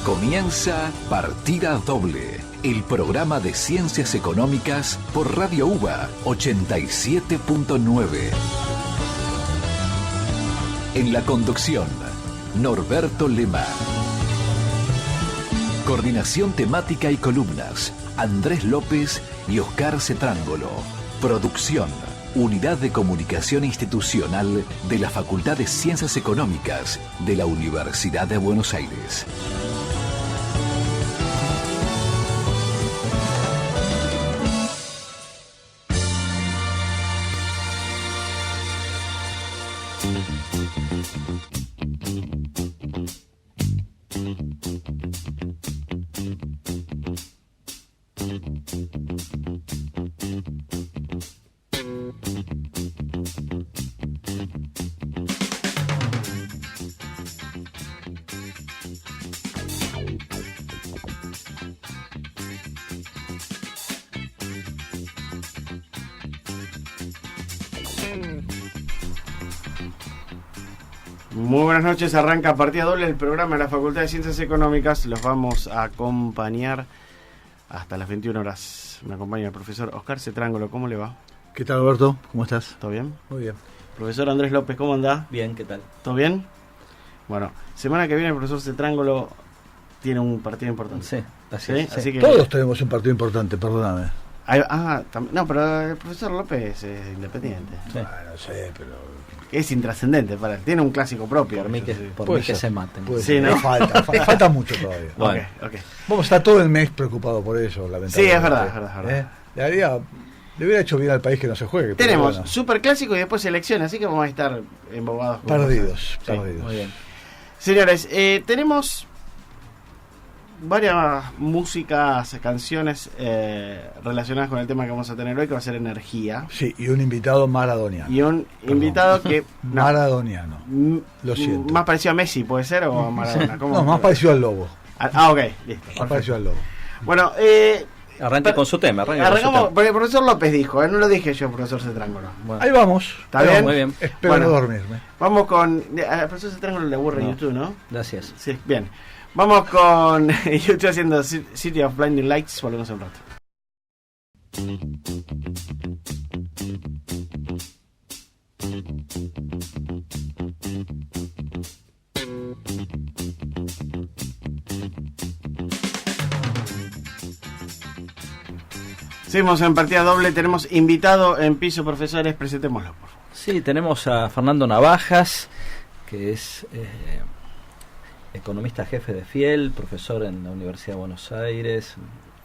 Comienza Partida Doble, el programa de ciencias económicas por Radio UBA 87.9. En la conducción, Norberto Lema. Coordinación temática y columnas, Andrés López y Oscar Cetrángolo. Producción, Unidad de Comunicación Institucional de la Facultad de Ciencias Económicas de la Universidad de Buenos Aires. Muy buenas noches, arranca Partida Doble, el programa de la Facultad de Ciencias Económicas. Los vamos a acompañar hasta las 21 horas. Me acompaña el profesor Oscar Cetrángolo. ¿Cómo le va? ¿Qué tal, Alberto? ¿Cómo estás? ¿Todo bien? Muy bien. Profesor Andrés López, ¿cómo anda? Bien, ¿qué tal? ¿Todo bien? Bueno, semana que viene el profesor Cetrángolo tiene un partido importante. Sí, ¿Sí? Así que Todos tenemos un partido importante, perdóname. No, pero el profesor López es independiente. Sí. No sé, pero... Es intrascendente para él. Tiene un clásico propio. Por mí que se maten. Sí, ¿no? Falta mucho todavía. Bueno. Okay. Vamos a estar todo el mes preocupados por eso, lamentablemente. Sí, es verdad. Le hubiera hecho bien al país que no se juegue. Tenemos bueno. super clásico y después elecciones, así que vamos a estar embobados. Perdidos. Sí, muy bien. Señores, tenemos varias músicas, canciones relacionadas con el tema que vamos a tener hoy, que va a ser energía. Sí, y un invitado maradoniano. Y un invitado que... Maradoniano. Lo siento. ¿Más parecido a Messi puede ser o a Maradona? ¿Cómo? No, más parecido al Lobo. Ok, listo. Más parecido al Lobo. Bueno, Arranque con su tema. arrancamos, porque el profesor López dijo, no lo dije yo, profesor Cetrángolo. Bueno. Ahí vamos. ¿Está bien? Muy bien. Espero no dormirme. Vamos con... Al profesor Cetrángolo le aburre No. YouTube, ¿no? Gracias. Sí, bien. Vamos con YouTube haciendo City of Blinding Lights. Volvemos un rato. Seguimos en Partida Doble. Tenemos invitado en piso, profesores. Presentémoslo, por favor. Sí, tenemos a Fernando Navajas, que es economista jefe de Fiel, profesor en la Universidad de Buenos Aires,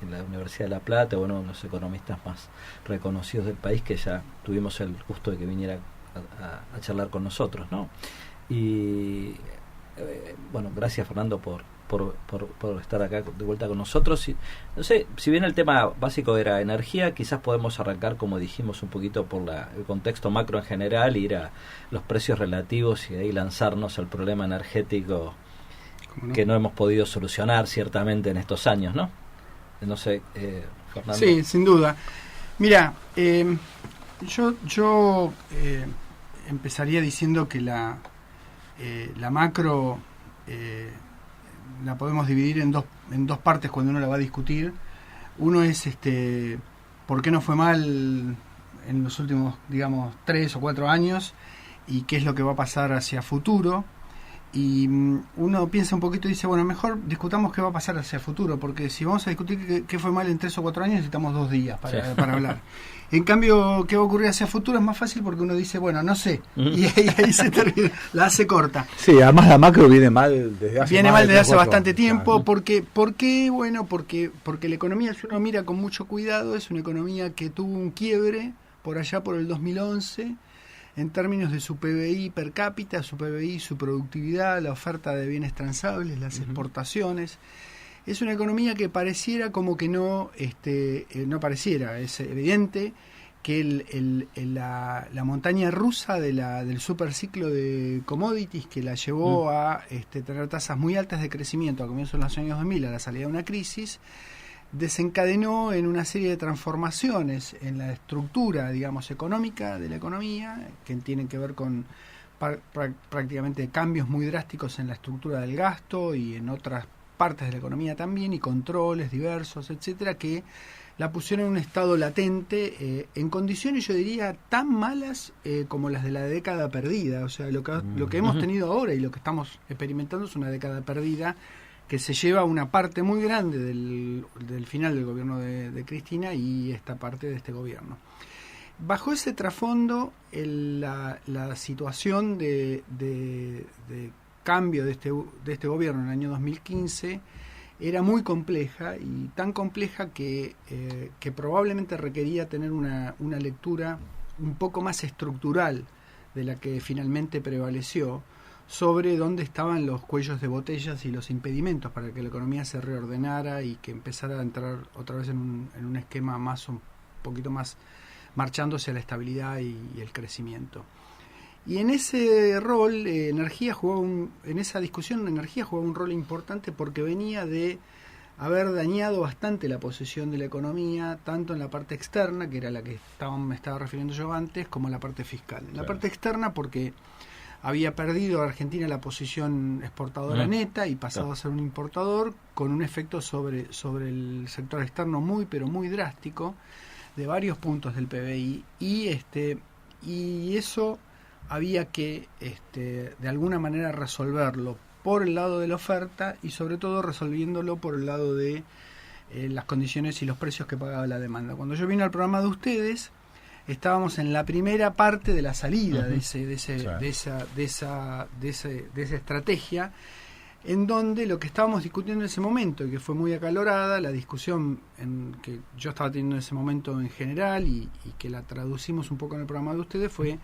en la Universidad de La Plata, uno de los economistas más reconocidos del país, que ya tuvimos el gusto de que viniera a charlar con nosotros, ¿no? Y bueno, gracias Fernando por estar acá de vuelta con nosotros. Y, no sé, si bien el tema básico era energía, quizás podemos arrancar, como dijimos, un poquito por el contexto macro en general, ir a los precios relativos y de ahí lanzarnos al problema energético que no hemos podido solucionar ciertamente en estos años, ¿no? No sé, Fernando. Sí, sin duda. Mira, yo empezaría diciendo que la macro la podemos dividir en dos partes cuando uno la va a discutir. Uno es por qué no fue mal en los últimos, digamos, 3 o 4 años y qué es lo que va a pasar hacia futuro. Y uno piensa un poquito y dice, bueno, mejor discutamos qué va a pasar hacia el futuro, porque si vamos a discutir qué fue mal en 3 o 4 años, necesitamos 2 días para hablar. En cambio, qué va a ocurrir hacia el futuro es más fácil porque uno dice, bueno, no sé, y ahí se termina, la hace corta. Sí, además la macro viene mal desde hace bastante tiempo. Claro. ¿Por qué? Bueno, porque la economía, si uno mira con mucho cuidado, es una economía que tuvo un quiebre por allá por el 2011, en términos de su PBI per cápita, su PBI, su productividad, la oferta de bienes transables, las exportaciones. Es una economía que pareciera como que no pareciera, es evidente que la montaña rusa del superciclo de commodities que la llevó a tener tasas muy altas de crecimiento a comienzos de los años 2000, a la salida de una crisis, desencadenó en una serie de transformaciones en la estructura, digamos, económica de la economía, que tienen que ver con prácticamente cambios muy drásticos en la estructura del gasto y en otras partes de la economía también, y controles diversos, etcétera, que la pusieron en un estado latente, en condiciones, yo diría, tan malas como las de la década perdida. O sea, lo que hemos tenido ahora y lo que estamos experimentando es una década perdida que se lleva una parte muy grande del final del gobierno de Cristina y esta parte de este gobierno. Bajo ese trasfondo, la situación de cambio de este gobierno en el año 2015 era muy compleja, y tan compleja que probablemente requería tener una lectura un poco más estructural de la que finalmente prevaleció, sobre dónde estaban los cuellos de botellas y los impedimentos para que la economía se reordenara y que empezara a entrar otra vez en un esquema un poquito más marchándose a la estabilidad y el crecimiento. Y en ese rol, en esa discusión, energía jugaba un rol importante porque venía de haber dañado bastante la posición de la economía, tanto en la parte externa, que era la que me estaba refiriendo yo antes, como en la parte fiscal. En la parte externa porque había perdido Argentina la posición exportadora neta y pasado a ser un importador, con un efecto sobre el sector externo muy, pero muy drástico, de varios puntos del PBI, y eso había que de alguna manera resolverlo por el lado de la oferta, y sobre todo resolviéndolo por el lado de las condiciones y los precios que pagaba la demanda. Cuando yo vine al programa de ustedes, estábamos en la primera parte de la salida de esa estrategia, en donde lo que estábamos discutiendo en ese momento, y que fue muy acalorada, la discusión que yo estaba teniendo en ese momento en general, y que la traducimos un poco en el programa de ustedes, fue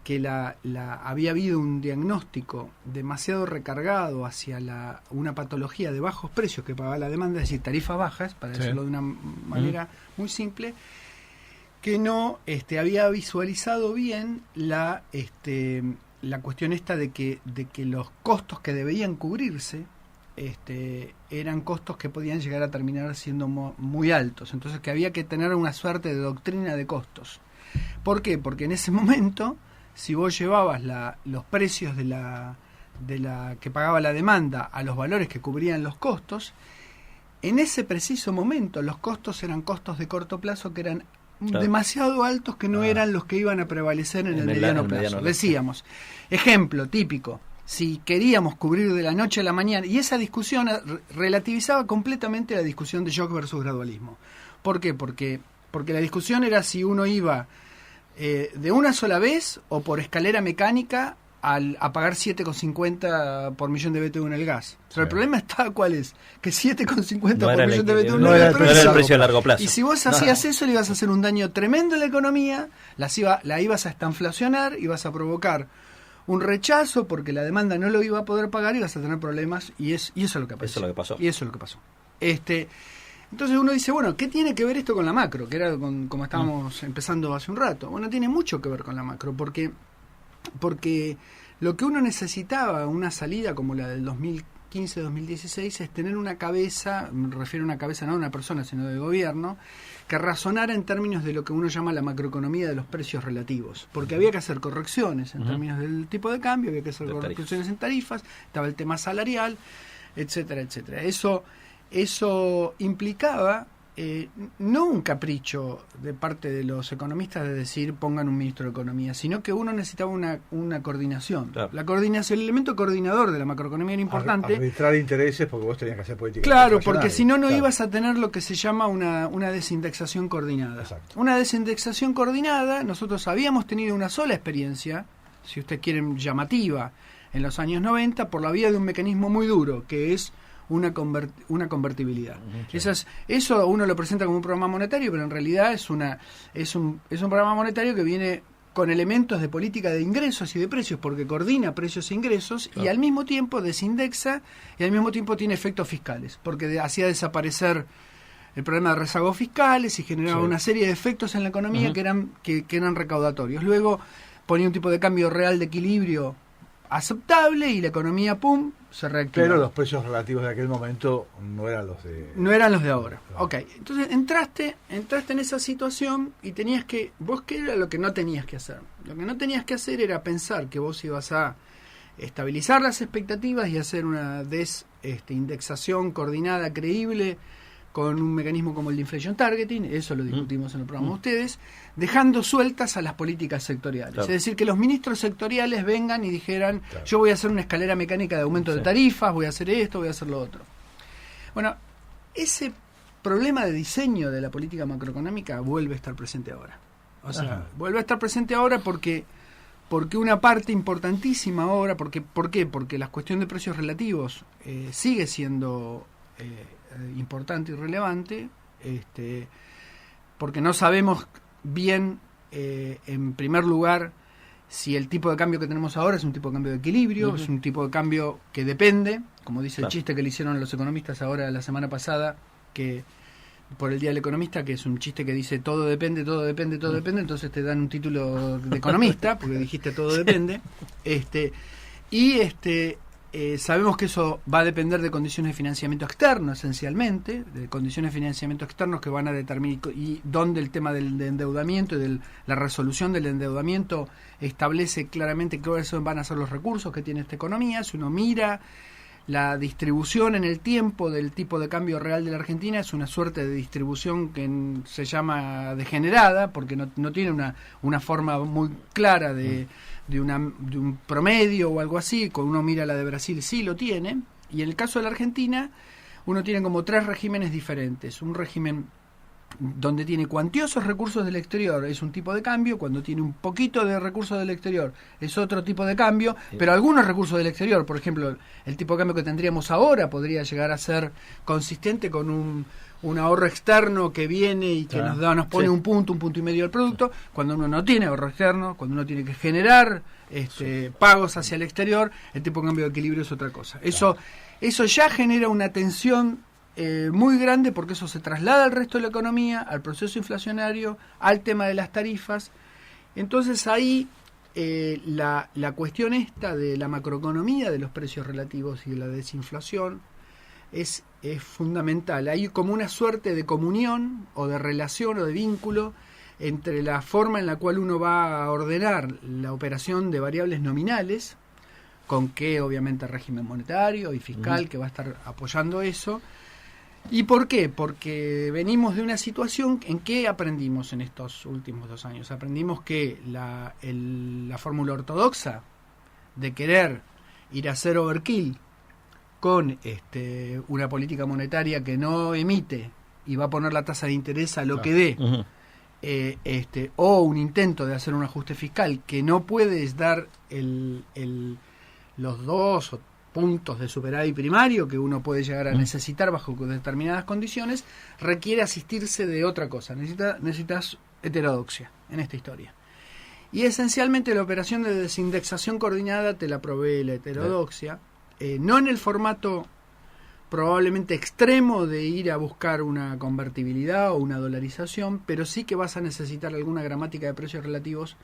que había habido un diagnóstico demasiado recargado hacia una patología de bajos precios que pagaba la demanda, es decir, tarifas bajas, para decirlo de una manera muy simple, que no había visualizado bien la cuestión esta de que los costos que debían cubrirse eran costos que podían llegar a terminar siendo muy altos. Entonces que había que tener una suerte de doctrina de costos. ¿Por qué? Porque en ese momento, si vos llevabas los precios de la que pagaba la demanda a los valores que cubrían los costos, en ese preciso momento los costos eran costos de corto plazo que eran demasiado altos, que no eran los que iban a prevalecer en el mediano plazo. Decíamos, ejemplo típico, si queríamos cubrir de la noche a la mañana, y esa discusión relativizaba completamente la discusión de shock versus gradualismo. ¿Por qué? Porque la discusión era si uno iba de una sola vez o por escalera mecánica a pagar 7,50 por millón de BTU en el gas. Pero el problema está, ¿cuál es? Que 7,50 por millón de BTU no era el precio a largo plazo. Y si vos hacías eso, le ibas a hacer un daño tremendo a la economía, la ibas a estanflacionar, ibas a provocar un rechazo porque la demanda no lo iba a poder pagar, y ibas a tener problemas, y eso es lo que pasó. Eso es lo que pasó. Y eso es lo que passo. Entonces uno dice, bueno, ¿qué tiene que ver esto con la macro? Que era como estábamos empezando hace un rato. Bueno, tiene mucho que ver con la macro, porque lo que uno necesitaba, una salida como la del 2015-2016, es tener una cabeza, me refiero a una cabeza no de una persona, sino de gobierno, que razonara en términos de lo que uno llama la macroeconomía de los precios relativos. Porque había que hacer correcciones en términos del tipo de cambio, había que hacer correcciones en tarifas, estaba el tema salarial, etcétera, etcétera. Eso implicaba no un capricho de parte de los economistas de decir pongan un ministro de Economía, sino que uno necesitaba una coordinación. Claro. La coordinación, el elemento coordinador de la macroeconomía era importante. Arbitrar intereses, porque vos tenías que hacer política. Claro, porque si no ibas a tener lo que se llama una desindexación coordinada. Exacto. Una desindexación coordinada, nosotros habíamos tenido una sola experiencia, si usted quiere llamativa, en los años 90, por la vía de un mecanismo muy duro, que es una convertibilidad. Eso uno lo presenta como un programa monetario, pero en realidad es un programa monetario que viene con elementos de política de ingresos y de precios, porque coordina precios e ingresos, y al mismo tiempo desindexa, y al mismo tiempo tiene efectos fiscales, porque hacía desaparecer el problema de rezagos fiscales y generaba una serie de efectos en la economía que eran recaudatorios. Luego ponía un tipo de cambio real de equilibrio aceptable, y la economía, ¡pum!, se reactivó. Pero los precios relativos de aquel momento no eran los de... No eran los de ahora. Ok, entonces entraste en esa situación y tenías que... ¿Vos qué era lo que no tenías que hacer? Lo que no tenías que hacer era pensar que vos ibas a estabilizar las expectativas y hacer una indexación coordinada, creíble, con un mecanismo como el de inflation targeting, eso lo discutimos en el programa de ustedes, dejando sueltas a las políticas sectoriales. Claro. Es decir, que los ministros sectoriales vengan y dijeran, yo voy a hacer una escalera mecánica de aumento de tarifas, voy a hacer esto, voy a hacer lo otro. Bueno, ese problema de diseño de la política macroeconómica vuelve a estar presente ahora. O sea, vuelve a estar presente ahora porque una parte importantísima ahora, ¿por qué? Porque la cuestión de precios relativos sigue siendo importante y relevante, porque no sabemos bien, en primer lugar, si el tipo de cambio que tenemos ahora es un tipo de cambio de equilibrio, es un tipo de cambio que depende, como dice el chiste que le hicieron los economistas ahora la semana pasada, que por el Día del Economista, que es un chiste que dice todo depende, entonces te dan un título de economista, porque dijiste todo depende, sabemos que eso va a depender de condiciones de financiamiento externo, esencialmente, de condiciones de financiamiento externos que van a determinar, y donde el tema del endeudamiento y de la resolución del endeudamiento establece claramente cuáles van a ser los recursos que tiene esta economía. Si uno mira la distribución en el tiempo del tipo de cambio real de la Argentina, es una suerte de distribución que se llama degenerada, porque no tiene una forma muy clara de un promedio o algo así. Cuando uno mira la de Brasil sí lo tiene, y en el caso de la Argentina uno tiene como 3 regímenes diferentes. Un régimen donde tiene cuantiosos recursos del exterior es un tipo de cambio, cuando tiene un poquito de recursos del exterior es otro tipo de cambio, pero algunos recursos del exterior, por ejemplo, el tipo de cambio que tendríamos ahora podría llegar a ser consistente con un ahorro externo que viene y que nos pone un punto y medio del producto. Cuando uno no tiene ahorro externo, cuando uno tiene que generar pagos hacia el exterior, el tipo de cambio de equilibrio es otra cosa. Eso ya genera una tensión muy grande, porque eso se traslada al resto de la economía, al proceso inflacionario, al tema de las tarifas. Entonces ahí la cuestión esta de la macroeconomía, de los precios relativos y de la desinflación es fundamental. Hay como una suerte de comunión o de relación o de vínculo entre la forma en la cual uno va a ordenar la operación de variables nominales, con que obviamente régimen monetario y fiscal que va a estar apoyando eso. ¿Y por qué? Porque venimos de una situación en que aprendimos en estos últimos 2 años. Aprendimos que la fórmula ortodoxa de querer ir a hacer overkill con una política monetaria que no emite y va a poner la tasa de interés a lo que dé, o un intento de hacer un ajuste fiscal que no puedes dar los 2 o puntos de superávit primario que uno puede llegar a necesitar bajo determinadas condiciones, requiere asistirse de otra cosa. Necesitas heterodoxia en esta historia. Y esencialmente la operación de desindexación coordinada te la provee la heterodoxia, no en el formato probablemente extremo de ir a buscar una convertibilidad o una dolarización, pero sí que vas a necesitar alguna gramática de precios relativos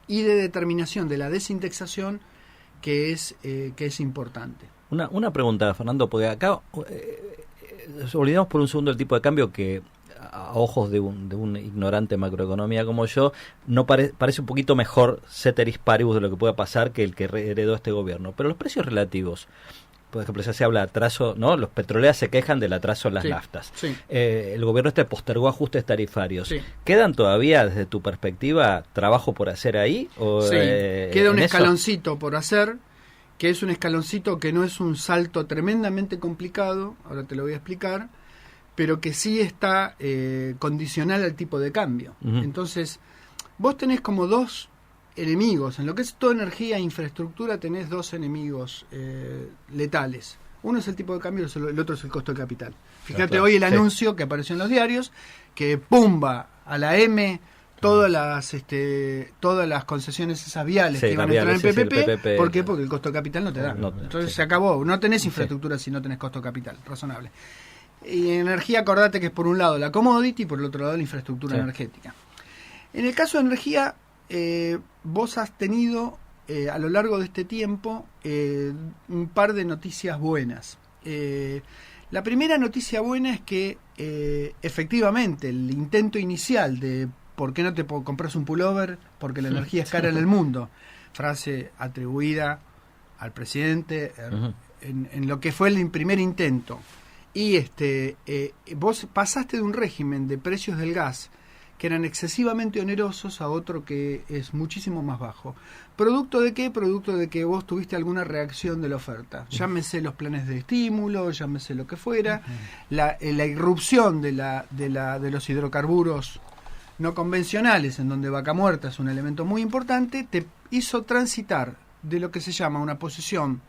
y de determinación de la desindexación, que es importante. Una pregunta, Fernando, porque acá olvidamos por un segundo el tipo de cambio que a ojos de un ignorante en macroeconomía como yo no parece un poquito mejor ceteris paribus de lo que pueda pasar que el que heredó este gobierno. Pero los precios relativos, por ejemplo, ya se habla de atraso, ¿no? Los petroleros se quejan del atraso en las naftas. Sí. El gobierno postergó ajustes tarifarios. Sí. ¿Quedan todavía, desde tu perspectiva, trabajo por hacer ahí? ¿O, sí, queda un escaloncito por hacer, que es un escaloncito que no es un salto tremendamente complicado, ahora te lo voy a explicar, pero que sí está condicional al tipo de cambio. Entonces, vos tenés como 2 enemigos. En lo que es toda energía e infraestructura tenés 2 enemigos letales. Uno es el tipo de cambio, el otro es el costo de capital. Fíjate hoy el anuncio que apareció en los diarios, que pumba a la M todas las concesiones esas viales que iban a entrar en PPP. ¿Por qué? Porque el costo de capital no te da. Entonces se acabó. No tenés infraestructura si no tenés costo de capital. Razonable. Y en energía, acordate que es por un lado la commodity y por el otro lado la infraestructura energética. En el caso de energía, vos has tenido a lo largo de este tiempo un par de noticias buenas. La primera noticia buena es que efectivamente el intento inicial de ¿por qué no te compras un pullover? Porque la energía es cara en el mundo, frase atribuida al presidente Ujú. en lo que fue el primer intento, y vos pasaste de un régimen de precios del gas que eran excesivamente onerosos a otro que es muchísimo más bajo. ¿Producto de qué? Producto de que vos tuviste alguna reacción de la oferta. Llámese los planes de estímulo, llámese lo que fuera, la irrupción de los hidrocarburos no convencionales, en donde Vaca Muerta es un elemento muy importante, te hizo transitar de lo que se llama una posición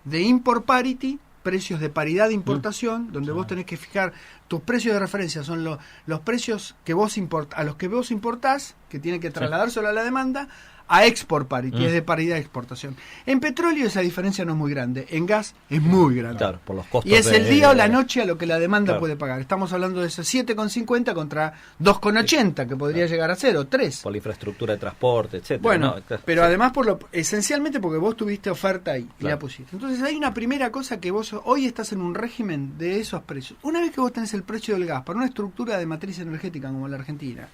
de import parity, precios de paridad de importación, donde vos tenés que fijar tus precios de referencia, son los precios que vos a los que vos importás, que tiene que trasladárselo a la demanda, a export parity, es de paridad de exportación. En petróleo esa diferencia no es muy grande, en gas es muy grande. Claro, por los costos. Y es el día o la noche a lo que la demanda puede pagar. Estamos hablando de esos 7,50 contra 2,80 que podría llegar a ser, o 3. Por la infraestructura de transporte, etcétera. Bueno, ¿no? pero además esencialmente porque vos tuviste oferta ahí y la pusiste. Entonces hay una primera cosa que vos hoy estás en un régimen de esos precios. Una vez que vos tenés el precio del gas para una estructura de matriz energética como la Argentina,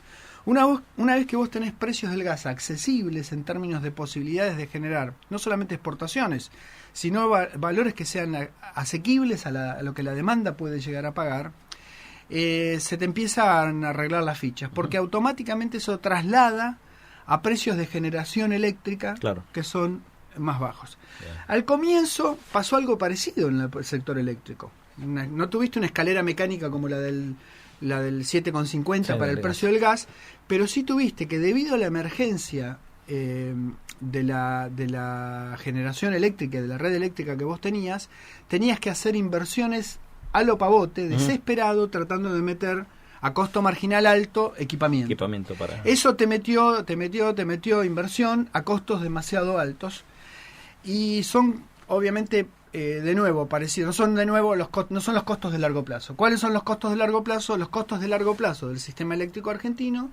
una vez que vos tenés precios del gas accesibles en términos de posibilidades de generar no solamente exportaciones, sino valores que sean asequibles a lo que la demanda puede llegar a pagar, se te empiezan a arreglar las fichas, porque automáticamente eso traslada a precios de generación eléctrica que son más bajos. Al comienzo pasó algo parecido en el sector eléctrico. No tuviste una escalera mecánica como la del 7,50 para el precio del gas, pero sí tuviste que debido a la emergencia de la generación eléctrica, de la red eléctrica que vos tenías que hacer inversiones a lo pavote, desesperado, tratando de meter a costo marginal alto equipamiento para... Eso te metió inversión a costos demasiado altos, y son obviamente de nuevo parecidos, no son los costos de largo plazo. ¿Cuáles son los costos de largo plazo? Los costos de largo plazo del sistema eléctrico argentino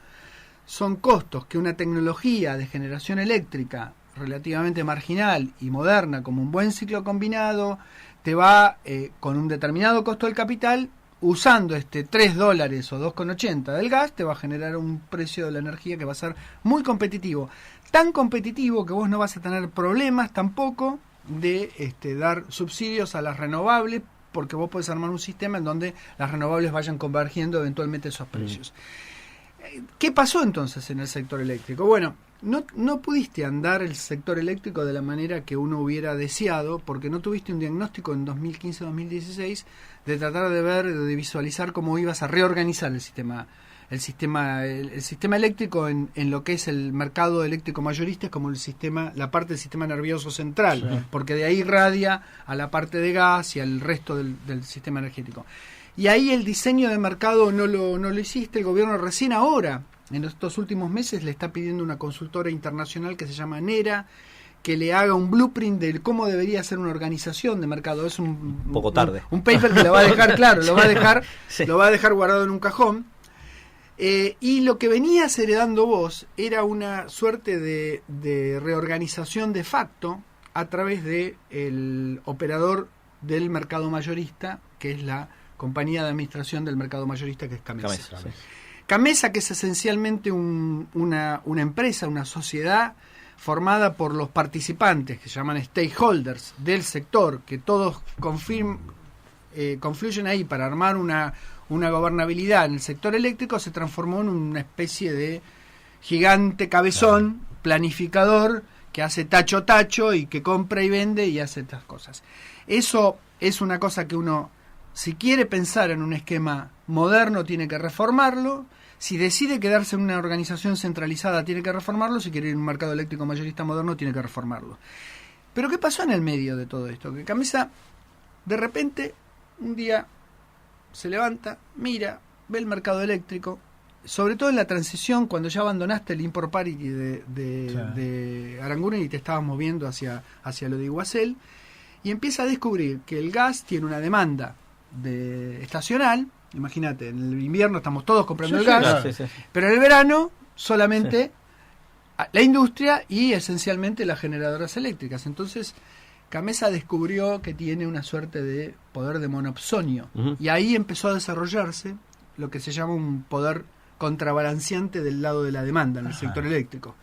son costos que una tecnología de generación eléctrica relativamente marginal y moderna, como un buen ciclo combinado, te va con un determinado costo del capital, usando $3 o 2,80 del gas, te va a generar un precio de la energía que va a ser muy competitivo. Tan competitivo que vos no vas a tener problemas tampoco de dar subsidios a las renovables, porque vos podés armar un sistema en donde las renovables vayan convergiendo eventualmente esos precios. ¿Qué pasó entonces en el sector eléctrico? Bueno, no pudiste andar el sector eléctrico de la manera que uno hubiera deseado, porque no tuviste un diagnóstico en 2015-2016 de tratar de visualizar cómo ibas a reorganizar el sistema eléctrico en lo que es el mercado eléctrico mayorista, es como la parte del sistema nervioso central, porque de ahí irradia a la parte de gas y al resto del sistema energético. Y ahí el diseño de mercado no lo hiciste. El gobierno recién ahora, en estos últimos meses, le está pidiendo a una consultora internacional que se llama NERA que le haga un blueprint de cómo debería ser una organización de mercado. Es un poco tarde. Un paper que lo va a dejar, claro, lo va a dejar guardado en un cajón. Y lo que venías heredando vos era una suerte de reorganización de facto a través de el operador del mercado mayorista, que es la compañía de administración del mercado mayorista, que es Camesa. Camesa, que es esencialmente una empresa, una sociedad formada por los participantes, que se llaman stakeholders del sector, que todos confluyen ahí para armar una gobernabilidad en el sector eléctrico. Se transformó en una especie de gigante cabezón, planificador, que hace tacho y que compra y vende y hace estas cosas. Eso es una cosa que uno, si quiere pensar en un esquema moderno, tiene que reformarlo. Si decide quedarse en una organización centralizada, tiene que reformarlo. Si quiere ir a un mercado eléctrico mayorista moderno, tiene que reformarlo. Pero ¿qué pasó en el medio de todo esto? Que Camesa, de repente, un día se levanta, mira, ve el mercado eléctrico, sobre todo en la transición, cuando ya abandonaste el import parity de Aranguren y te estabas moviendo hacia lo de Iguacel, y empieza a descubrir que el gas tiene una demanda estacional. Imagínate, en el invierno estamos todos comprando el gas, pero en el verano solamente la industria y esencialmente las generadoras eléctricas. Entonces Camesa descubrió que tiene una suerte de poder de monopsonio, y ahí empezó a desarrollarse lo que se llama un poder contrabalanceante del lado de la demanda en el sector eléctrico,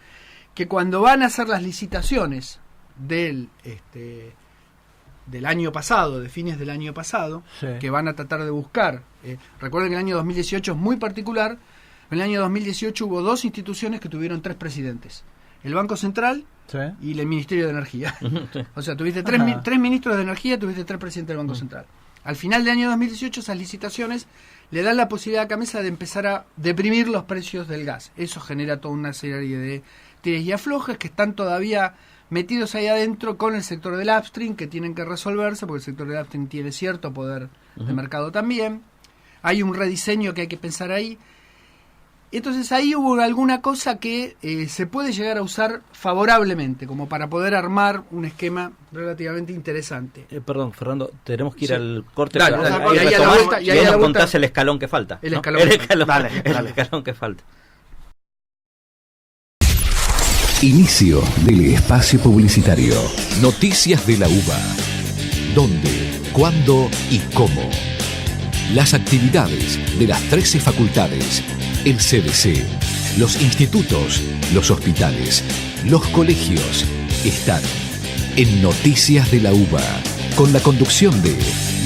que cuando van a hacer las licitaciones del año pasado, de fines del año pasado, Sí. que van a tratar de buscar. Recuerden que el año 2018 es muy particular. En el año 2018 hubo 2 instituciones que tuvieron 3 presidentes. El Banco Central Sí. y el Ministerio de Energía. O sea, tuviste 3 ministros de Energía, tuviste 3 presidentes del Banco Central. Al final del año 2018 esas licitaciones le dan la posibilidad a Camesa de empezar a deprimir los precios del gas. Eso genera toda una serie de tires y aflojes que están todavía metidos ahí adentro con el sector del upstream, que tienen que resolverse, porque el sector del upstream tiene cierto poder de mercado también. Hay un rediseño que hay que pensar ahí. Entonces ahí hubo alguna cosa que se puede llegar a usar favorablemente, como para poder armar un esquema relativamente interesante. Perdón, Fernando, tenemos que ir Sí. al corte Dale, para dale, y y ahí a la retomar, vuelta- y ahí a nos la vuelta- contás el escalón que falta. El ¿no? escalón El que escalón, Dale, el dale. escalón que falta. Inicio del espacio publicitario. Noticias de la UBA. ¿Dónde, cuándo y cómo? Las actividades de las 13 facultades, el CDC, los institutos, los hospitales, los colegios están en Noticias de la UBA, con la conducción de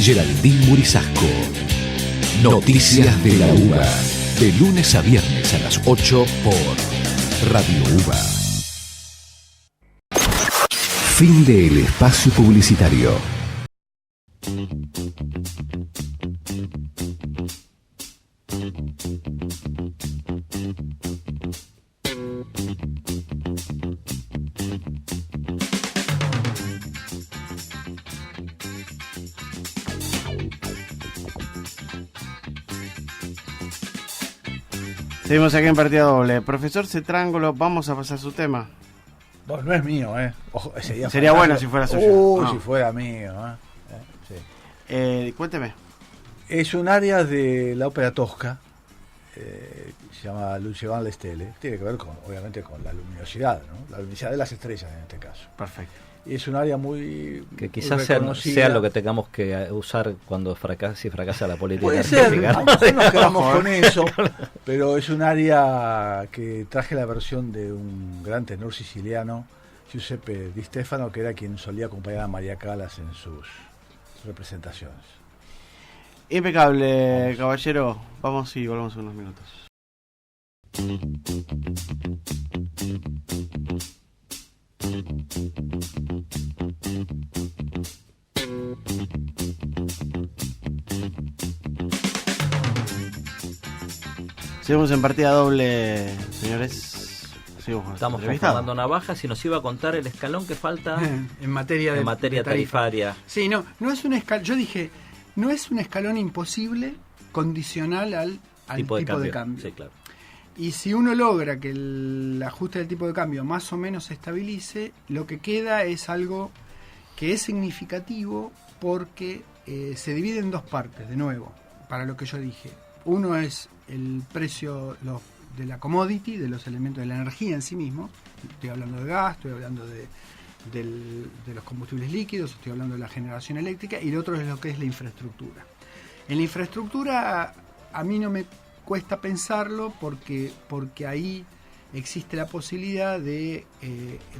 Geraldine Murisasco. Noticias de la UBA, de lunes a viernes a las 8 por Radio UBA. Fin del espacio publicitario. Seguimos aquí en partida doble. Profesor Cetrángulo, vamos a pasar su tema. Bueno, no es mío, ¿eh? Ojo, sería Sería fantástico. bueno si fuera suyo. No. Si fuera mío, sí. Cuénteme. Es un área de la ópera tosca, se llama Luce van le Stelle. Tiene que ver, obviamente, con la luminosidad, ¿no? La luminosidad de las estrellas en este caso. Perfecto. Y es un área muy Que muy quizás sea reconocida. lo que tengamos que usar cuando fracasa la política Puede ser, energética, ¿no? a lo mejor nos quedamos con eso, pero es un área que traje la versión de un gran tenor siciliano, Giuseppe Di Stefano, que era quien solía acompañar a María Callas en sus representaciones. Impecable, caballero. Vamos y volvemos en unos minutos. Seguimos en partida doble, señores. Seguimos con Estamos nuestro entrevistado. conformando navajas y nos iba a contar el escalón que falta En materia de en materia de tarifa. tarifaria. Sí, no es un escalón. Yo dije, no es un escalón imposible condicional al tipo de cambio. Sí, claro. Y si uno logra que el ajuste del tipo de cambio más o menos se estabilice, lo que queda es algo que es significativo porque se divide en 2 partes, de nuevo, para lo que yo dije. Uno es el precio de la commodity, de los elementos de la energía en sí mismo. Estoy hablando de gas, estoy hablando de los combustibles líquidos, estoy hablando de la generación eléctrica, y el otro es lo que es la infraestructura. En la infraestructura a mí no me cuesta pensarlo porque ahí existe la posibilidad de,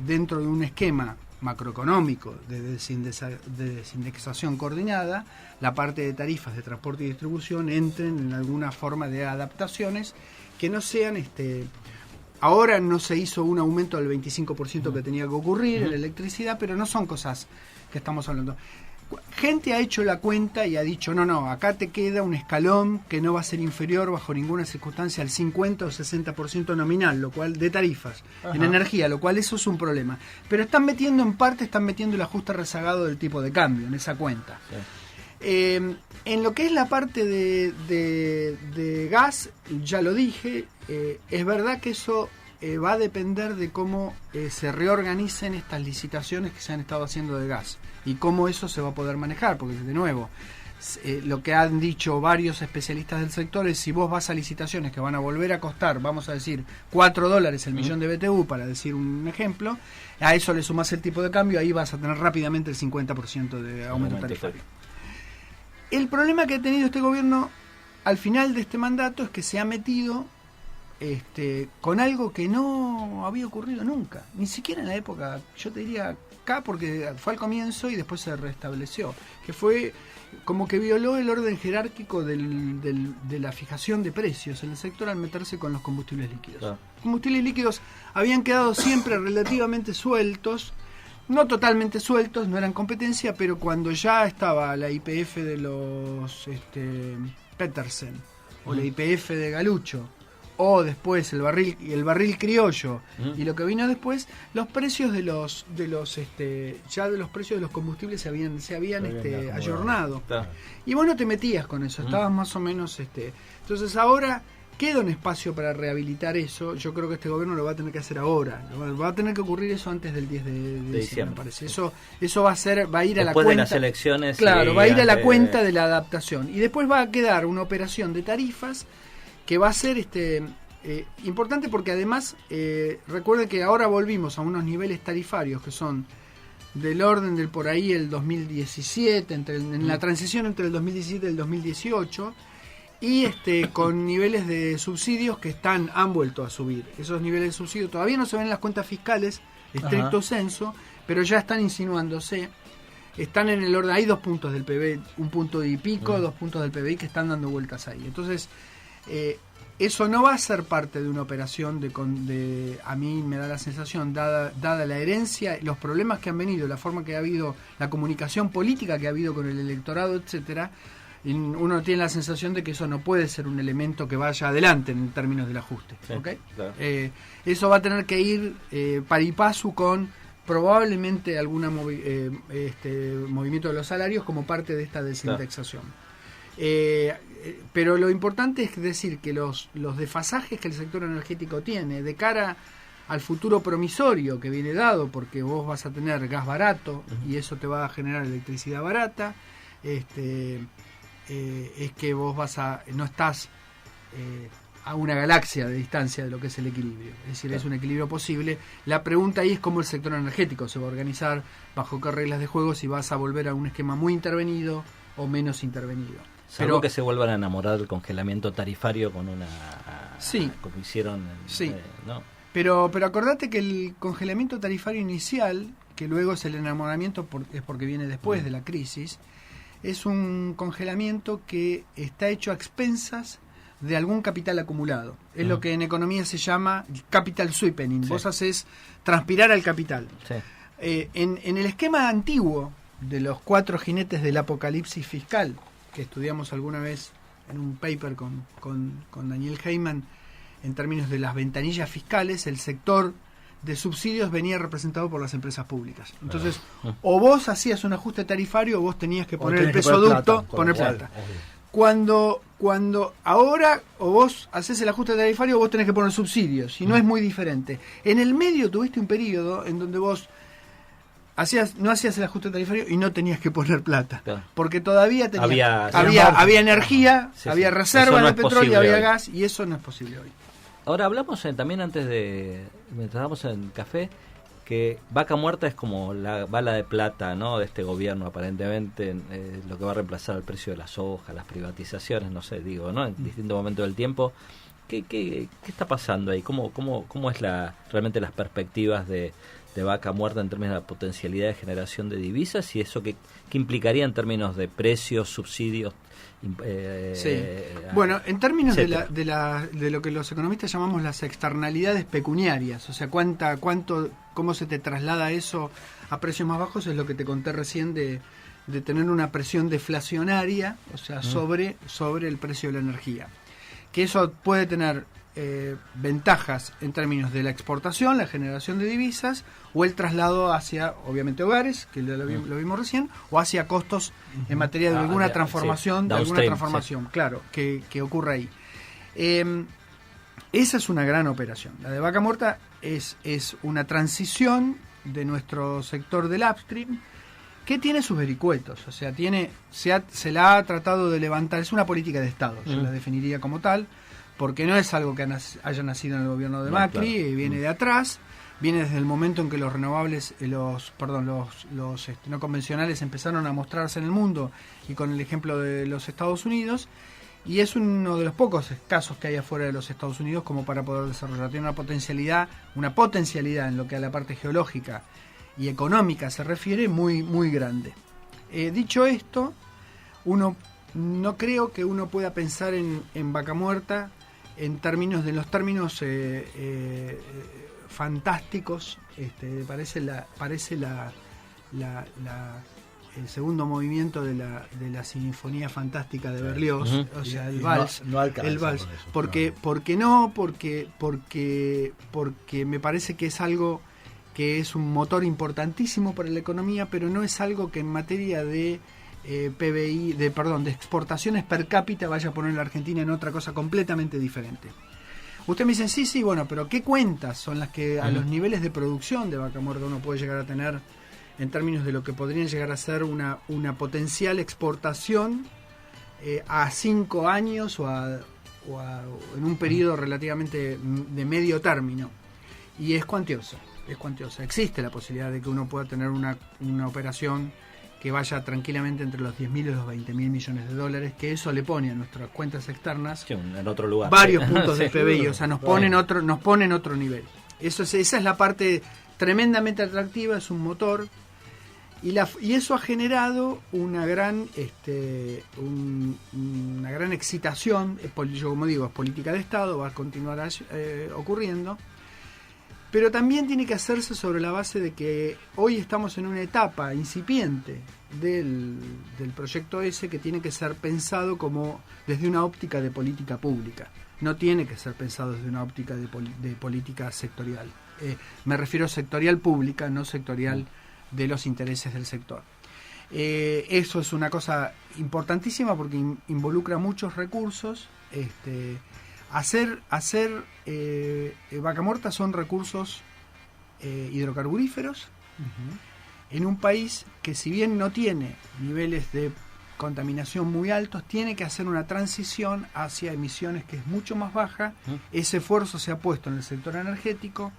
dentro de un esquema macroeconómico de desindexación coordinada, la parte de tarifas de transporte y distribución entren en alguna forma de adaptaciones que no sean ahora no se hizo un aumento del 25% que tenía que ocurrir en la electricidad, pero no son cosas que estamos hablando. Gente ha hecho la cuenta y ha dicho, no, acá te queda un escalón que no va a ser inferior bajo ninguna circunstancia al 50 o 60% nominal, lo cual de tarifas, en energía, lo cual eso es un problema. Pero están metiendo el ajuste rezagado del tipo de cambio en esa cuenta. Sí. En lo que es la parte de gas, ya lo dije, es verdad que eso va a depender de cómo se reorganicen estas licitaciones que se han estado haciendo de gas y cómo eso se va a poder manejar, porque de nuevo, lo que han dicho varios especialistas del sector es si vos vas a licitaciones que van a volver a costar, vamos a decir, $4 el millón de BTU, para decir un ejemplo, a eso le sumás el tipo de cambio, ahí vas a tener rápidamente el 50% de aumento tarifario. El problema que ha tenido este gobierno al final de este mandato es que se ha metido con algo que no había ocurrido nunca, ni siquiera en la época, yo te diría acá, porque fue al comienzo y después se restableció, que fue como que violó el orden jerárquico de la fijación de precios en el sector al meterse con los combustibles líquidos. Los combustibles líquidos habían quedado siempre relativamente sueltos, no totalmente sueltos, no eran competencia, pero cuando ya estaba la YPF de los Petersen o la YPF de Galucho, o después el barril criollo y lo que vino después, los precios de los precios de los combustibles se habían ayornado. Y vos no te metías con eso, estabas más o menos entonces ahora queda un espacio para rehabilitar eso. Yo creo que este gobierno lo va a tener que hacer ahora, va a tener que ocurrir eso antes del 10 de diciembre, me parece. Eso va a ir a la cuenta de las elecciones, claro, va a ir a la cuenta de la adaptación, y después va a quedar una operación de tarifas que va a ser importante, porque además recuerden que ahora volvimos a unos niveles tarifarios que son del orden del por ahí el 2017, en la transición entre el 2017 y el 2018, y con niveles de subsidios que han vuelto a subir. Esos niveles de subsidio todavía no se ven en las cuentas fiscales estricto senso, pero ya están insinuándose. Están en el orden, hay 2 puntos del PBI, 1 punto y pico, 2 puntos del PBI que están dando vueltas ahí. Entonces eso no va a ser parte de una operación a mí me da la sensación, dada la herencia, los problemas que han venido, la forma que ha habido, la comunicación política que ha habido con el electorado, etcétera. Uno tiene la sensación de que eso no puede ser un elemento que vaya adelante en términos del ajuste. Sí, ¿okay? Claro. Eso va a tener que ir pari passu con probablemente algún movimiento de los salarios como parte de esta desindexación. Pero lo importante es decir que los desfasajes que el sector energético tiene de cara al futuro promisorio que viene dado, porque vos vas a tener gas barato y eso te va a generar electricidad barata, es que vos no estás a una galaxia de distancia de lo que es el equilibrio, es decir, es un equilibrio posible. La pregunta ahí es cómo el sector energético se va a organizar, bajo qué reglas de juego, si vas a volver a un esquema muy intervenido o menos intervenido. Salvo que se vuelvan a enamorar del congelamiento tarifario con una... Sí. Como hicieron... Sí. ¿no? Pero acordate que el congelamiento tarifario inicial, que luego es el enamoramiento es porque viene después de la crisis, es un congelamiento que está hecho a expensas de algún capital acumulado. Es lo que en economía se llama capital sweetening. Sí. Vos haces transpirar al capital. Sí. En el esquema antiguo de los 4 jinetes del apocalipsis fiscal, que estudiamos alguna vez en un paper con Daniel Heyman, en términos de las ventanillas fiscales, el sector de subsidios venía representado por las empresas públicas. Entonces, o vos hacías un ajuste tarifario o vos tenías que poner el pesoducto, poner plata. Cuando ahora o vos haces el ajuste tarifario o vos tenés que poner subsidios, y no es muy diferente. En el medio tuviste un periodo en donde vos no hacías el ajuste tarifario y no tenías que poner plata, claro, porque todavía había energía, había reservas de petróleo, había gas, y eso no es posible hoy. Ahora hablamos también mientras estábamos en café, que Vaca Muerta es como la bala de plata, ¿no?, de este gobierno, aparentemente, lo que va a reemplazar el precio de la soja, las privatizaciones, no sé, digo, ¿no?, en distintos momentos del tiempo. ¿Qué está pasando ahí? ¿Cómo es realmente las perspectivas de Vaca Muerta en términos de la potencialidad de generación de divisas, y eso qué implicaría en términos de precios, subsidios? Bueno, en términos de lo que los economistas llamamos las externalidades pecuniarias, o sea, cómo se te traslada eso a precios más bajos, es lo que te conté recién de tener una presión deflacionaria, o sea, sobre el precio de la energía. Que eso puede tener ventajas en términos de la exportación, la generación de divisas, o el traslado hacia, obviamente, hogares, que lo vimos recién, o hacia costos en materia de alguna transformación, claro, que ocurra ahí. Esa es una gran operación. La de Vaca Muerta es una transición de nuestro sector del upstream, que tiene sus vericuetos, o sea, se la ha tratado de levantar, es una política de Estado, yo la definiría como tal, porque no es algo que haya nacido en el gobierno de Macri, claro, viene de atrás, viene desde el momento en que los renovables, los no convencionales empezaron a mostrarse en el mundo, y con el ejemplo de los Estados Unidos, y es uno de los pocos casos que hay afuera de los Estados Unidos como para poder desarrollar. Tiene una potencialidad en lo que a la parte geológica y económica se refiere muy, muy grande. Dicho esto, no creo que uno pueda pensar en Vaca Muerta en los términos fantásticos. Parece el segundo movimiento de la Sinfonía Fantástica de Berlioz, o sea, el vals. No alcanza el vals. con eso, Porque me parece que es algo que es un motor importantísimo para la economía, pero no es algo que en materia de PBI, de exportaciones per cápita vaya a poner a la Argentina en otra cosa completamente diferente. Usted me dice, sí, bueno, pero ¿qué cuentas son las que a los niveles de producción de Vaca Muerta uno puede llegar a tener en términos de lo que podrían llegar a ser una potencial exportación a 5 años o en un periodo relativamente de medio término? Y es cuantiosa. Existe la posibilidad de que uno pueda tener una operación que vaya tranquilamente entre los 10.000 y los 20.000 millones de dólares, que eso le pone a nuestras cuentas externas en otro lugar, varios puntos de PBI, o sea, nos pone en otro nivel. Esa es la parte tremendamente atractiva, es un motor, y eso ha generado una gran excitación. Yo, como digo, es política de Estado, va a continuar ocurriendo, pero también tiene que hacerse sobre la base de que hoy estamos en una etapa incipiente del proyecto ese, que tiene que ser pensado como desde una óptica de política pública, no tiene que ser pensado desde una óptica de política sectorial. Me refiero a sectorial pública, no sectorial de los intereses del sector. Eso es una cosa importantísima porque involucra muchos recursos. Hacer Vaca Muerta son recursos hidrocarburíferos en un país que, si bien no tiene niveles de contaminación muy altos, tiene que hacer una transición hacia emisiones que es mucho más baja. Ese esfuerzo se ha puesto en el sector energético,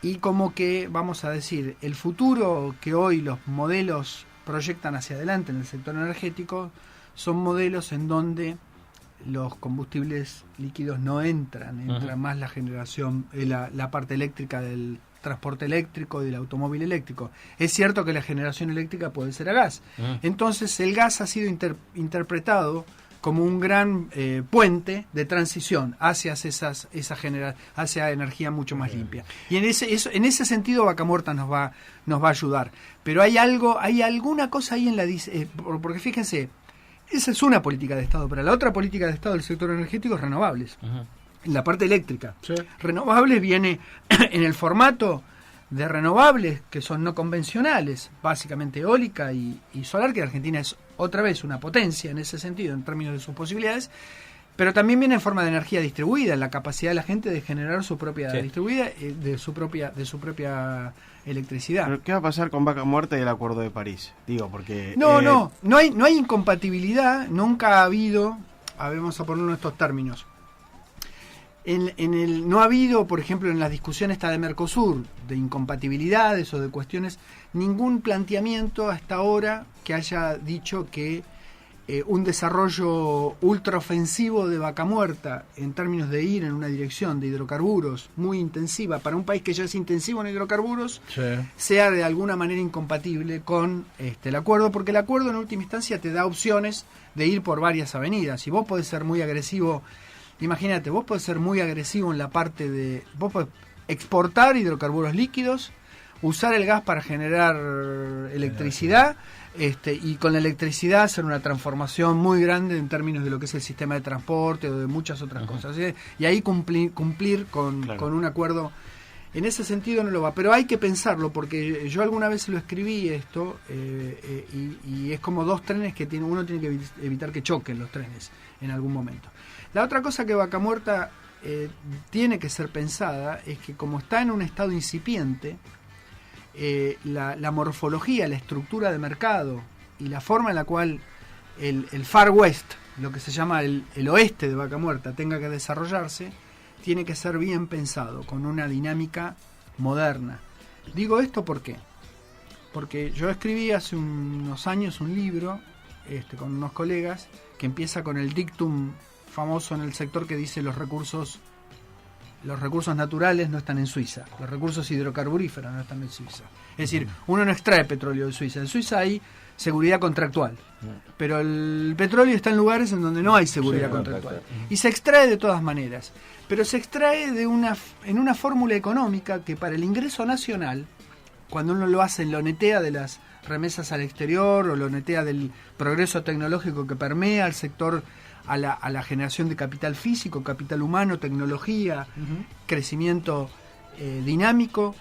y como que, vamos a decir, el futuro que hoy los modelos proyectan hacia adelante en el sector energético son modelos en donde los combustibles líquidos no entra más la generación, la parte eléctrica del transporte eléctrico y del automóvil eléctrico. Es cierto que la generación eléctrica puede ser a gas. Entonces el gas ha sido interpretado como un gran puente de transición hacia hacia energía mucho más limpia. Y en ese sentido Vaca Muerta nos va a ayudar. Pero hay alguna cosa ahí porque fíjense, esa es una política de Estado, pero la otra política de Estado del sector energético es renovables. La parte eléctrica. Sí. Renovables viene en el formato de renovables que son no convencionales, básicamente eólica y solar, que Argentina es otra vez una potencia en ese sentido, en términos de sus posibilidades, pero también viene en forma de energía distribuida, la capacidad de la gente de generar su propia distribuida, de su propia electricidad. ¿Pero qué va a pasar con Vaca Muerta y el Acuerdo de París? Digo, porque no hay incompatibilidad, nunca ha habido, vamos a ponerlo en estos términos. No ha habido, por ejemplo, en la discusión esta de Mercosur, de incompatibilidades o de cuestiones, ningún planteamiento hasta ahora que haya dicho que un desarrollo ultraofensivo de Vaca Muerta, en términos de ir en una dirección de hidrocarburos muy intensiva, para un país que ya es intensivo en hidrocarburos, sea de alguna manera incompatible con el acuerdo, porque el acuerdo en última instancia te da opciones de ir por varias avenidas, y vos podés ser muy agresivo. Imagínate, vos podés ser muy agresivo en la parte de... Vos podés exportar hidrocarburos líquidos, usar el gas para generar electricidad, y con la electricidad hacer una transformación muy grande en términos de lo que es el sistema de transporte o de muchas otras cosas. Y ahí cumplir con un acuerdo. En ese sentido no lo va. Pero hay que pensarlo, porque yo alguna vez lo escribí esto, y es como dos trenes que uno tiene que evitar que choquen los trenes en algún momento. La otra cosa que Vaca Muerta tiene que ser pensada es que, como está en un estado incipiente, la morfología, la estructura de mercado y la forma en la cual el Far West, lo que se llama el oeste de Vaca Muerta, tenga que desarrollarse, tiene que ser bien pensado, con una dinámica moderna. Digo esto ¿por qué? Porque yo escribí hace unos años un libro con unos colegas, que empieza con el dictum famoso en el sector que dice los recursos naturales no están en Suiza, los recursos hidrocarburíferos no están en Suiza. Es decir, uno no extrae petróleo de Suiza. En Suiza hay seguridad contractual, pero el petróleo está en lugares en donde no hay seguridad contractual. Y se extrae de todas maneras, pero se extrae en una fórmula económica que para el ingreso nacional, cuando uno lo hace en la netea de las remesas al exterior o la netea del progreso tecnológico que permea al sector, a la generación de capital físico, capital humano, tecnología, crecimiento dinámico,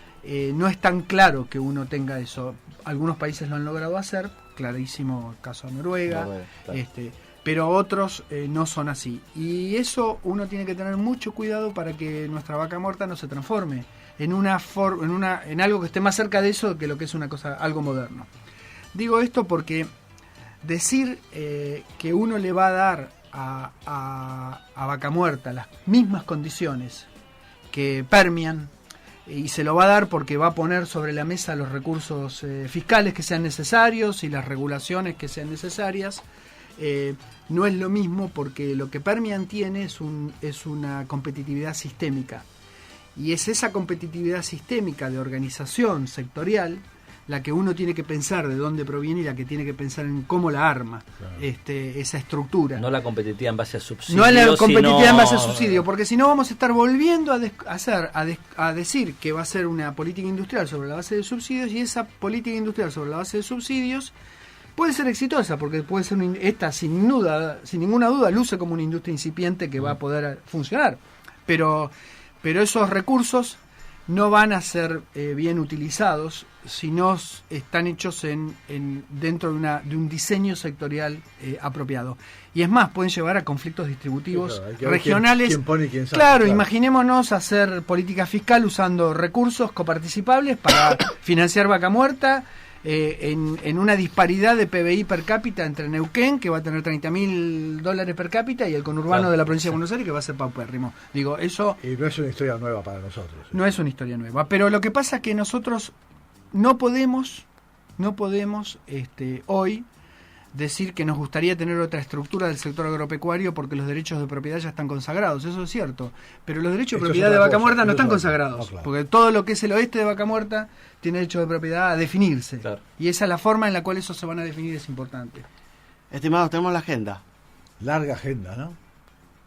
no es tan claro que uno tenga eso. Algunos países lo han logrado hacer, clarísimo el caso de Noruega, claro. Pero otros no son así. Y eso uno tiene que tener mucho cuidado para que nuestra vaca muerta no se transforme en algo que esté más cerca de eso que lo que es algo moderno. Digo esto porque decir que uno le va a dar a vaca muerta las mismas condiciones que Permian, y se lo va a dar porque va a poner sobre la mesa los recursos fiscales que sean necesarios y las regulaciones que sean necesarias, no es lo mismo, porque lo que Permian tiene es una competitividad sistémica, y es esa competitividad sistémica de organización sectorial la que uno tiene que pensar de dónde proviene y la que tiene que pensar en cómo la arma, claro, esa estructura. No la competitiva en base a subsidios. No la competitiva en base a subsidios, porque si no vamos a estar volviendo a decir que va a ser una política industrial sobre la base de subsidios, y esa política industrial sobre la base de subsidios puede ser exitosa, porque puede ser esta sin ninguna duda luce como una industria incipiente que va a poder funcionar, pero esos recursos no van a ser bien utilizados si no están hechos dentro de un diseño sectorial apropiado. Y es más, pueden llevar a conflictos distributivos, sí, claro, regionales. ¿Quién pone y quién sabe? Claro, imaginémonos hacer política fiscal usando recursos coparticipables para financiar vaca muerta, en una disparidad de PBI per cápita entre Neuquén, que va a tener $30.000 per cápita, y el conurbano, claro, de la provincia de Buenos Aires, que va a ser paupérrimo. Digo, eso... Y no es una historia nueva para nosotros. No es una historia nueva, pero lo que pasa es que nosotros no podemos hoy decir que nos gustaría tener otra estructura del sector agropecuario porque los derechos de propiedad ya están consagrados, eso es cierto, pero los derechos de propiedad de vaca muerta no están consagrados, claro, porque todo lo que es el oeste de vaca muerta tiene derecho de propiedad a definirse, claro, y esa es la forma en la cual esos se van a definir, es importante. Estimados, tenemos la agenda. Larga agenda, ¿no?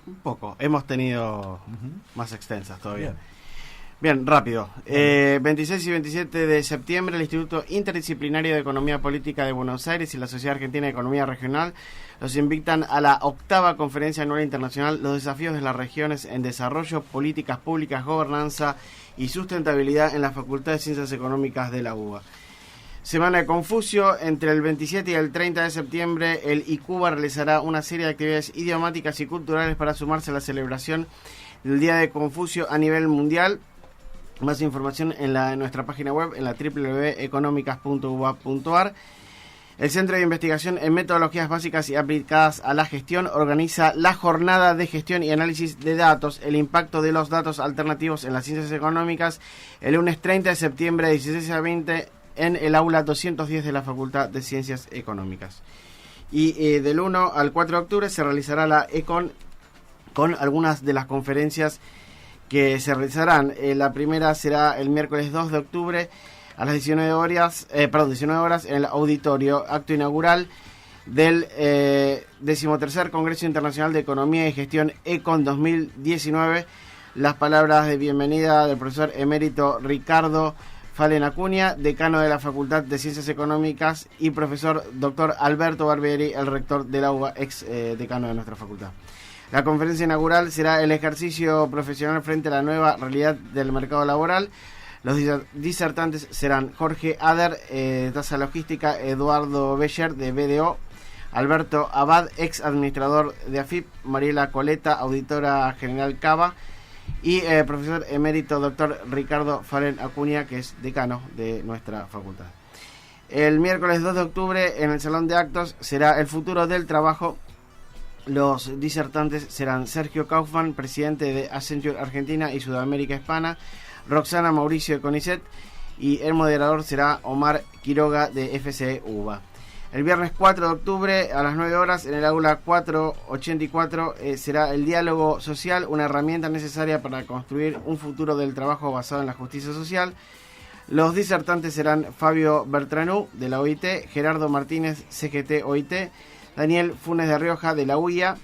Un poco, hemos tenido más extensas todavía. Bien, rápido. 26 y 27 de septiembre, el Instituto Interdisciplinario de Economía Política de Buenos Aires y la Sociedad Argentina de Economía Regional los invitan a la 8ª Conferencia Anual Internacional Los Desafíos de las Regiones en Desarrollo, Políticas Públicas, Gobernanza y Sustentabilidad en la Facultad de Ciencias Económicas de la UBA. Semana de Confucio, entre el 27 y el 30 de septiembre, el ICUBA realizará una serie de actividades idiomáticas y culturales para sumarse a la celebración del Día de Confucio a nivel mundial. Más información en nuestra página web, en la www.economicas.uba.ar. El Centro de Investigación en Metodologías Básicas y Aplicadas a la Gestión organiza la jornada de gestión y análisis de datos, el impacto de los datos alternativos en las ciencias económicas, el lunes 30 de septiembre de 16 a 20 en el aula 210 de la Facultad de Ciencias Económicas. Y del 1 al 4 de octubre se realizará la ECON con algunas de las conferencias que se realizarán. La primera será el miércoles 2 de octubre a las 19 horas en el auditorio, acto inaugural del 13º Congreso Internacional de Economía y Gestión ECON 2019. Las palabras de bienvenida del profesor emérito Ricardo Fallen Acuña, decano de la Facultad de Ciencias Económicas, y profesor doctor Alberto Barbieri, el rector de la UBA, ex decano de nuestra facultad. La conferencia inaugural será el ejercicio profesional frente a la nueva realidad del mercado laboral. Los disertantes serán Jorge Ader, de Tasa Logística, Eduardo Becher, de BDO, Alberto Abad, ex administrador de AFIP, Mariela Coleta, auditora general CABA, y profesor emérito doctor Ricardo Fallen Acuña, que es decano de nuestra facultad. El miércoles 2 de octubre en el Salón de Actos será el futuro del trabajo. Los disertantes serán Sergio Kaufman, presidente de Accenture Argentina y Sudamérica Hispana, Roxana Mauricio de CONICET, y el moderador será Omar Quiroga de FCE UBA. El viernes 4 de octubre a las 9 horas en el aula 484 será el diálogo social, una herramienta necesaria para construir un futuro del trabajo basado en la justicia social. Los disertantes serán Fabio Bertranú, de la OIT, Gerardo Martínez, CGT OIT, Daniel Funes de Rioja, de la UIA,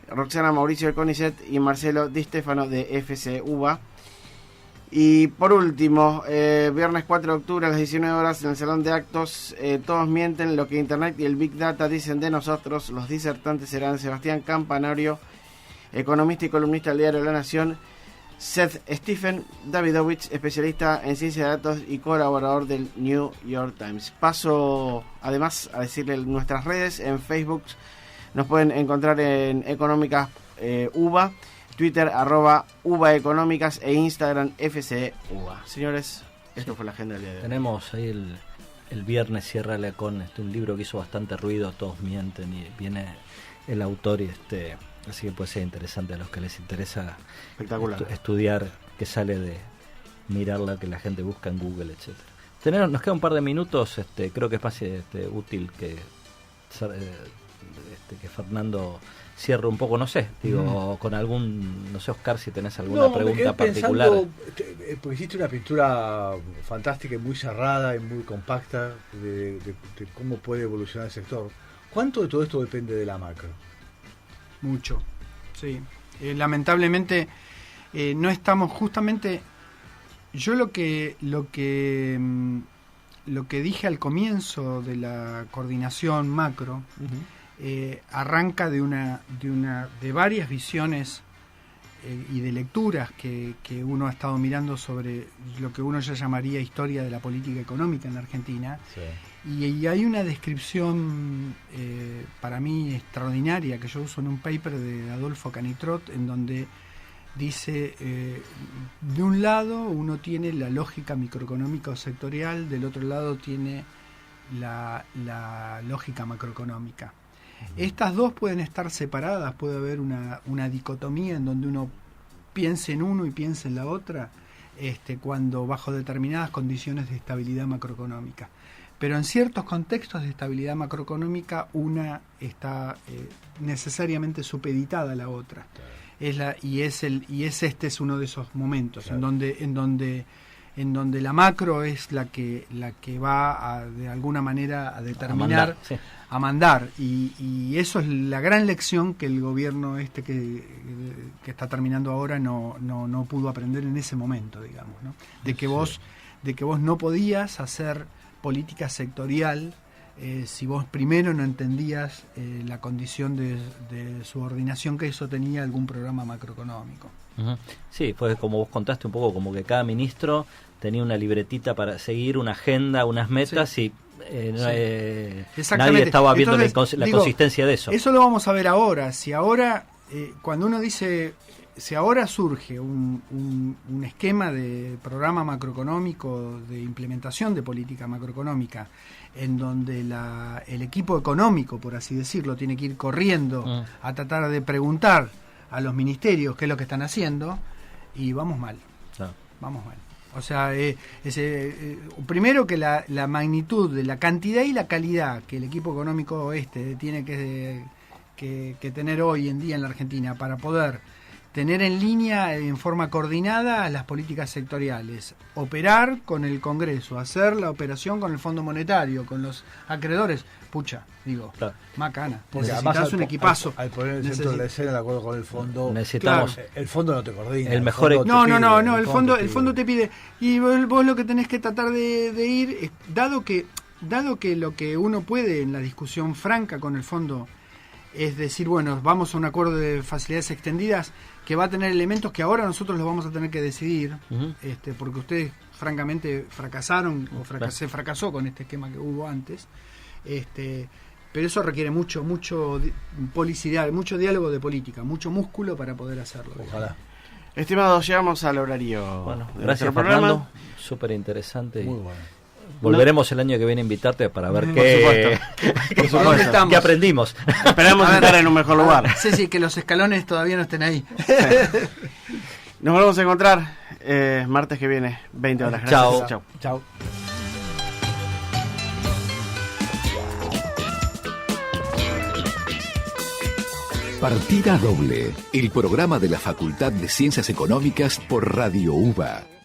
Roxana Mauricio de CONICET y Marcelo Di Stefano, de FC UBA. Y por último, viernes 4 de octubre a las 19 horas en el Salón de Actos, todos mienten lo que Internet y el Big Data dicen de nosotros. Los disertantes serán Sebastián Campanario, economista y columnista del diario La Nación, Seth Stephen Davidovich, especialista en ciencia de datos y colaborador del New York Times. Paso además a decirle nuestras redes. En Facebook nos pueden encontrar en Económicas UBA, Twitter @UBA Económicas e Instagram FC UBA. Señores, esto fue la agenda del día de hoy. Tenemos ahí el viernes Ciérrale con un libro que hizo bastante ruido, Todos mienten, y viene el autor y así que puede ser interesante a los que les interesa estudiar, que sale de mirar lo que la gente busca en Google, etcétera. Nos queda un par de minutos, creo que es más útil que Fernando cierre un poco, no sé, con algún, no sé, Oscar, si tenés alguna pregunta particular. Porque hiciste una pintura fantástica y muy cerrada y muy compacta de cómo puede evolucionar el sector. ¿Cuánto de todo esto depende de la macro? Mucho, sí. Lamentablemente no estamos justamente. Yo lo que dije al comienzo de la coordinación macro arranca de varias visiones y de lecturas que uno ha estado mirando sobre lo que uno ya llamaría historia de la política económica en la Argentina. Sí. Y hay una descripción para mí extraordinaria que yo uso en un paper de Adolfo Canitrot, en donde dice, de un lado uno tiene la lógica microeconómica o sectorial, del otro lado tiene la lógica macroeconómica. Estas dos pueden estar separadas, puede haber una dicotomía en donde uno piense en uno y piense en la otra, cuando bajo determinadas condiciones de estabilidad macroeconómica. Pero en ciertos contextos de estabilidad macroeconómica una está necesariamente supeditada a la otra. Claro. Este es uno de esos momentos, claro, en donde la macro es la que va de alguna manera a determinar, a mandar. Y eso es la gran lección que el gobierno que está terminando ahora no pudo aprender en ese momento, digamos, ¿no? De que vos no podías hacer política sectorial si vos primero no entendías la condición de subordinación que eso tenía algún programa macroeconómico. Uh-huh. Sí, fue como vos contaste un poco, como que cada ministro tenía una libretita para seguir, una agenda, unas metas, sí, y nadie estaba viendo la consistencia de eso. Eso lo vamos a ver ahora. Si ahora, cuando uno dice, si ahora surge un esquema de programa macroeconómico, de implementación de política macroeconómica, en donde el equipo económico, por así decirlo, tiene que ir corriendo a tratar de preguntar a los ministerios qué es lo que están haciendo, y vamos mal. Vamos mal. O sea, primero que la magnitud de la cantidad y la calidad que el equipo económico tiene que tener hoy en día en la Argentina para poder tener en línea, en forma coordinada, las políticas sectoriales, operar con el Congreso, hacer la operación con el Fondo Monetario, con los acreedores, claro, macana, porque necesitas un equipazo. Al poner el centro de la escena, de acuerdo con el fondo, necesitamos, claro, el fondo no te coordina. El mejor el fondo te pide, y vos lo que tenés que tratar de ir, dado que lo que uno puede en la discusión franca con el fondo es decir, bueno, vamos a un acuerdo de facilidades extendidas que va a tener elementos que ahora nosotros los vamos a tener que decidir, porque ustedes francamente fracasaron se fracasó con este esquema que hubo antes, pero eso requiere mucho policidad, mucho diálogo de política, mucho músculo para poder hacerlo. Ojalá. Estimados, llegamos al horario. Bueno, gracias Fernando, súper interesante. Muy bueno. Volveremos el año que viene a invitarte para ver qué aprendimos. Esperamos estar en un mejor lugar. Sí, que los escalones todavía no estén ahí. Nos volvemos a encontrar martes que viene, 20 horas. Gracias. Chao. Partida Doble, el programa de la Facultad de Ciencias Económicas por Radio UBA.